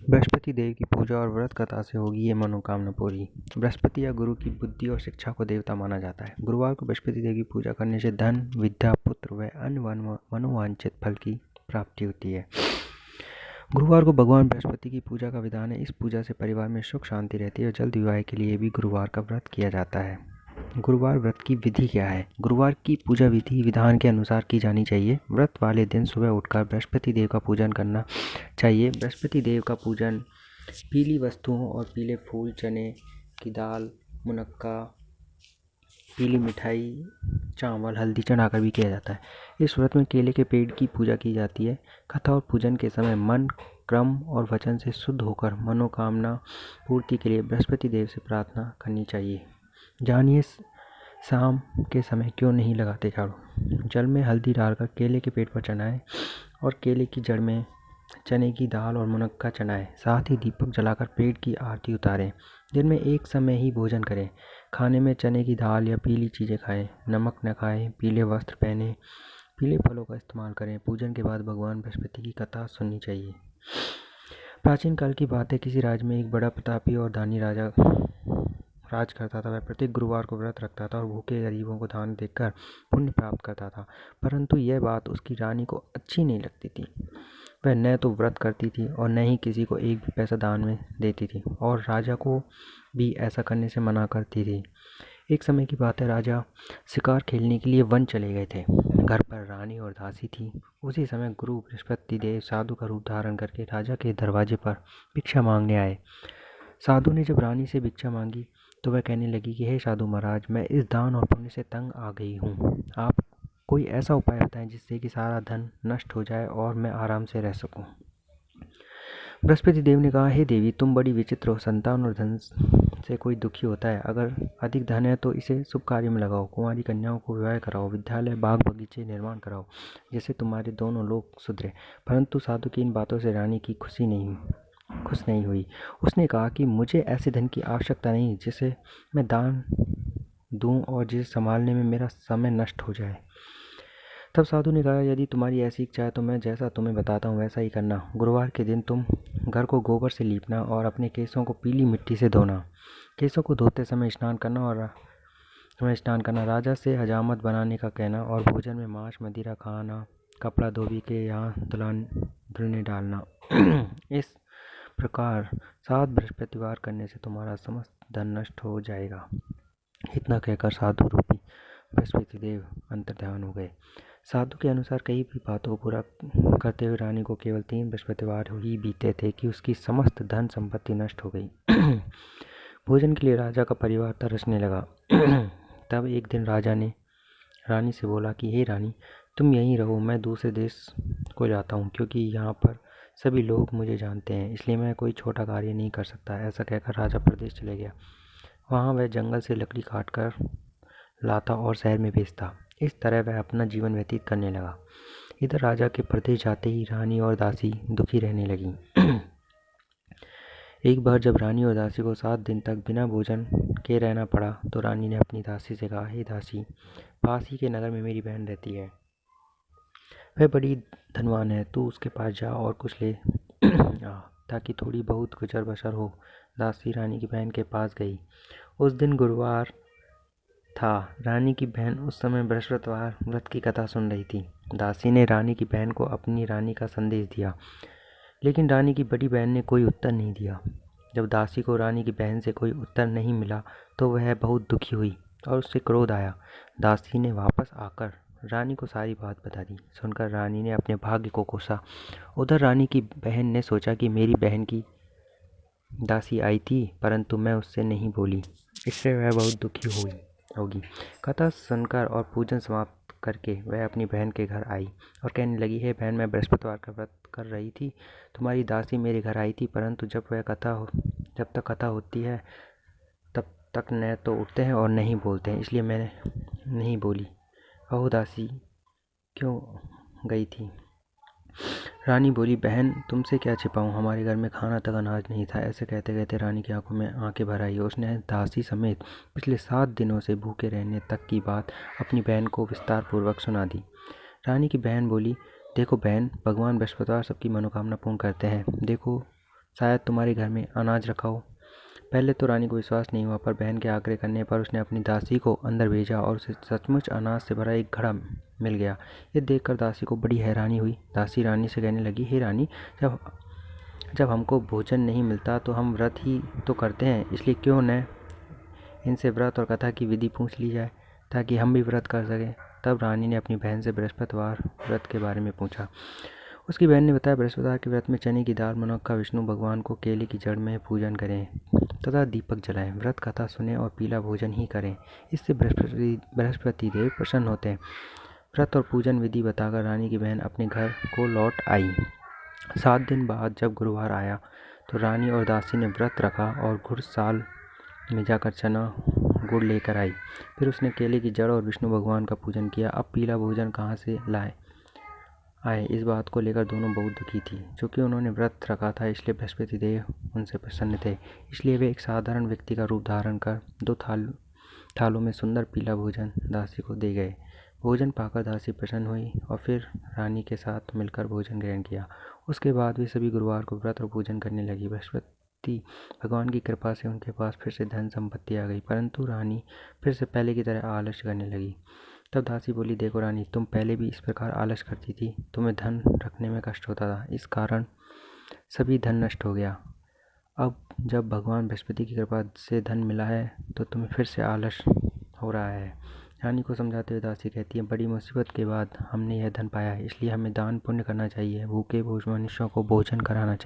बृहस्पति देव की पूजा और व्रत कथा से होगी ये मनोकामना पूरी। बृहस्पति या गुरु की बुद्धि और शिक्षा को देवता माना जाता है। गुरुवार को बृहस्पति देव की पूजा करने से धन, विद्या, पुत्र व अन्य मनोवांछित फल की प्राप्ति होती है। गुरुवार को भगवान बृहस्पति की पूजा का विधान है। इस पूजा से परिवार में सुख शांति रहती है और जल्द विवाह के लिए भी गुरुवार का व्रत किया जाता है। गुरुवार व्रत की विधि क्या है? गुरुवार की पूजा विधि विधान के अनुसार की जानी चाहिए। व्रत वाले दिन सुबह उठकर बृहस्पति देव का पूजन करना चाहिए। बृहस्पति देव का पूजन पीली वस्तुओं और पीले फूल, चने की दाल, मुनक्का, पीली मिठाई, चावल, हल्दी चढ़ाकर भी किया जाता है। इस व्रत में केले के पेड़ की पूजा की जाती है। कथा और पूजन के समय मन, क्रम और वचन से शुद्ध होकर मनोकामना पूर्ति के लिए बृहस्पति देव से प्रार्थना करनी चाहिए। जानिए शाम के समय क्यों नहीं लगाते झाड़ू। जल में हल्दी डालकर केले के पेड़ पर चढ़ाएं और केले की जड़ में चने की दाल और मुनक्का चढ़ाएं। साथ ही दीपक जलाकर पेड़ की आरती उतारें। दिन में एक समय ही भोजन करें। खाने में चने की दाल या पीली चीज़ें खाएं। नमक न खाएं। पीले वस्त्र पहनें। पीले फलों का इस्तेमाल करें। पूजन के बाद भगवान बृहस्पति की कथा सुननी चाहिए। प्राचीन काल की बात है। किसी राज्य में एक बड़ा प्रतापी और दानी राजा राज करता था। वह प्रत्येक गुरुवार को व्रत रखता था और भूखे गरीबों को दान देकर पुण्य प्राप्त करता था। परंतु यह बात उसकी रानी को अच्छी नहीं लगती थी। वह न तो व्रत करती थी और न ही किसी को एक भी पैसा दान में देती थी और राजा को भी ऐसा करने से मना करती थी। एक समय की बात है। राजा शिकार खेलने के लिए वन चले गए थे। घर पर रानी और दासी थी। उसी समय गुरु बृहस्पति देव साधु का रूप धारण करके राजा के दरवाजे पर भिक्षा मांगने आए। साधु ने जब रानी से भिक्षा मांगी तो वह कहने लगी कि हे साधु महाराज, मैं इस दान और पुण्य से तंग आ गई हूँ। आप कोई ऐसा उपाय बताएं जिससे कि सारा धन नष्ट हो जाए और मैं आराम से रह सकूं। बृहस्पति देव ने कहा, हे देवी, तुम बड़ी विचित्र हो। संतान और धन से कोई दुखी होता है। अगर अधिक धन है तो इसे शुभ कार्य में लगाओ। कुंवारी कन्याओं को विवाह कराओ। विद्यालय, बाग बगीचे निर्माण कराओ, जिससे तुम्हारे दोनों लोग सुधरे। परंतु साधु की इन बातों से रानी की खुश नहीं हुई। उसने कहा कि मुझे ऐसे धन की आवश्यकता नहीं जिसे मैं दान दूं और जिसे संभालने में मेरा समय नष्ट हो जाए। तब साधु ने कहा, यदि तुम्हारी ऐसी इच्छा है तो मैं जैसा तुम्हें बताता हूँ वैसा ही करना। गुरुवार के दिन तुम घर को गोबर से लीपना और अपने केसों को पीली मिट्टी से धोना। केसों को धोते समय स्नान करना, राजा से हजामत बनाने का कहना और भोजन में मांस मदिरा खाना, कपड़ा धोबी के यहाँ धुलने डालना। इस प्रकार 7 बृहस्पतिवार करने से तुम्हारा समस्त धन नष्ट हो जाएगा। इतना कहकर साधु रूपी बृहस्पति देव अंतर्ध्यान हो गए। साधु के अनुसार कई भी बातों को पूरा करते हुए रानी को केवल 3 बृहस्पतिवार ही बीते थे कि उसकी समस्त धन संपत्ति नष्ट हो गई। भोजन के लिए राजा का परिवार तरसने लगा। तब एक दिन राजा ने रानी से बोला कि हे रानी, तुम यहीं रहो, मैं दूसरे देश को जाता हूँ, क्योंकि यहाँ पर सभी लोग मुझे जानते हैं, इसलिए मैं कोई छोटा कार्य नहीं कर सकता। ऐसा कहकर राजा प्रदेश चले गया। वहाँ वह जंगल से लकड़ी काट कर लाता और शहर में बेचता। इस तरह वह अपना जीवन व्यतीत करने लगा। इधर राजा के प्रदेश जाते ही रानी और दासी दुखी रहने लगी। एक बार जब रानी और दासी को 7 दिन तक बिना भोजन के रहना पड़ा तो रानी ने अपनी दासी से कहा, हे दासी, पास ही के नगर में मेरी बहन रहती है। वह बड़ी धनवान है। तू उसके पास जा और कुछ ले आ, ताकि थोड़ी बहुत गुजर बसर हो। दासी रानी की बहन के पास गई। उस दिन गुरुवार था। रानी की बहन उस समय बृहस्पतिवार व्रत की कथा सुन रही थी। दासी ने रानी की बहन को अपनी रानी का संदेश दिया, लेकिन रानी की बड़ी बहन ने कोई उत्तर नहीं दिया। जब दासी को रानी की बहन से कोई उत्तर नहीं मिला तो वह बहुत दुखी हुई और उससे क्रोध आया। दासी ने वापस आकर रानी को सारी बात बता दी। सुनकर रानी ने अपने भाग्य को कोसा। उधर रानी की बहन ने सोचा कि मेरी बहन की दासी आई थी, परंतु मैं उससे नहीं बोली, इससे वह बहुत दुखी हुई होगी। कथा सुनकर और पूजन समाप्त करके वह अपनी बहन के घर आई और कहने लगी, हे बहन, मैं बृहस्पतिवार का व्रत कर रही थी। तुम्हारी दासी मेरे घर आई थी, परंतु जब तक कथा होती है तब तक न तो उठते हैं और न ही बोलते हैं, इसलिए मैंने नहीं बोली। कहो दासी क्यों गई थी? रानी बोली, बहन, तुमसे क्या छिपाऊं, हमारे घर में खाना तक अनाज नहीं था। ऐसे कहते कहते रानी की आंखों में आंखें भर आई। उसने दासी समेत पिछले 7 दिनों से भूखे रहने तक की बात अपनी बहन को विस्तार पूर्वक सुना दी। रानी की बहन बोली, देखो बहन, भगवान बृहस्पतिवार सबकी मनोकामना पूर्ण करते हैं। देखो शायद तुम्हारे घर में अनाज रखा हो। पहले तो रानी को विश्वास नहीं हुआ, पर बहन के आग्रह करने पर उसने अपनी दासी को अंदर भेजा और उसे सचमुच अनाज से भरा एक घड़ा मिल गया। ये देखकर दासी को बड़ी हैरानी हुई। दासी रानी से कहने लगी, हे रानी, जब जब हमको भोजन नहीं मिलता तो हम व्रत ही तो करते हैं, इसलिए क्यों न इनसे व्रत और कथा की विधि पूछ ली जाए, ताकि हम भी व्रत कर सकें। तब रानी ने अपनी बहन से बृहस्पतिवार व्रत के बारे में पूछा। उसकी बहन ने बताया, बृहस्पतिवार के व्रत में चने की दाल, मनोका, विष्णु भगवान को केले की जड़ में पूजन करें तथा दीपक जलाएं, व्रत कथा सुने और पीला भोजन ही करें। इससे बृहस्पति देव प्रसन्न होते हैं। व्रत और पूजन विधि बताकर रानी की बहन अपने घर को लौट आई। 7 दिन बाद जब गुरुवार आया तो रानी और दासी ने व्रत रखा और घुड़साल में जाकर चना गुड़ लेकर आई। फिर उसने केले की जड़ और विष्णु भगवान का पूजन किया। अब पीला भोजन कहाँ से आए, इस बात को लेकर दोनों बहुत दुखी थी। चूँकि उन्होंने व्रत रखा था, इसलिए बृहस्पति देव उनसे प्रसन्न थे। इसलिए वे एक साधारण व्यक्ति का रूप धारण कर 2 थालों में सुंदर पीला भोजन दासी को दे गए। भोजन पाकर दासी प्रसन्न हुई और फिर रानी के साथ मिलकर भोजन ग्रहण किया। उसके बाद वे सभी गुरुवार को व्रत और पूजन करने लगी। बृहस्पति भगवान की कृपा से उनके पास फिर से धन संपत्ति आ गई, परंतु रानी फिर से पहले की तरह आलस्य करने लगी। तब दासी बोली, देखो रानी, तुम पहले भी इस प्रकार आलस करती थी, तुम्हें धन रखने में कष्ट होता था, इस कारण सभी धन नष्ट हो गया। अब जब भगवान बृहस्पति की कृपा से धन मिला है तो तुम्हें फिर से आलस हो रहा है। रानी को समझाते हुए दासी कहती है, बड़ी मुसीबत के बाद हमने यह धन पाया है, इसलिए हमें दान पुण्य करना चाहिए, भूखे मनुष्यों को भोजन कराना चाहिए।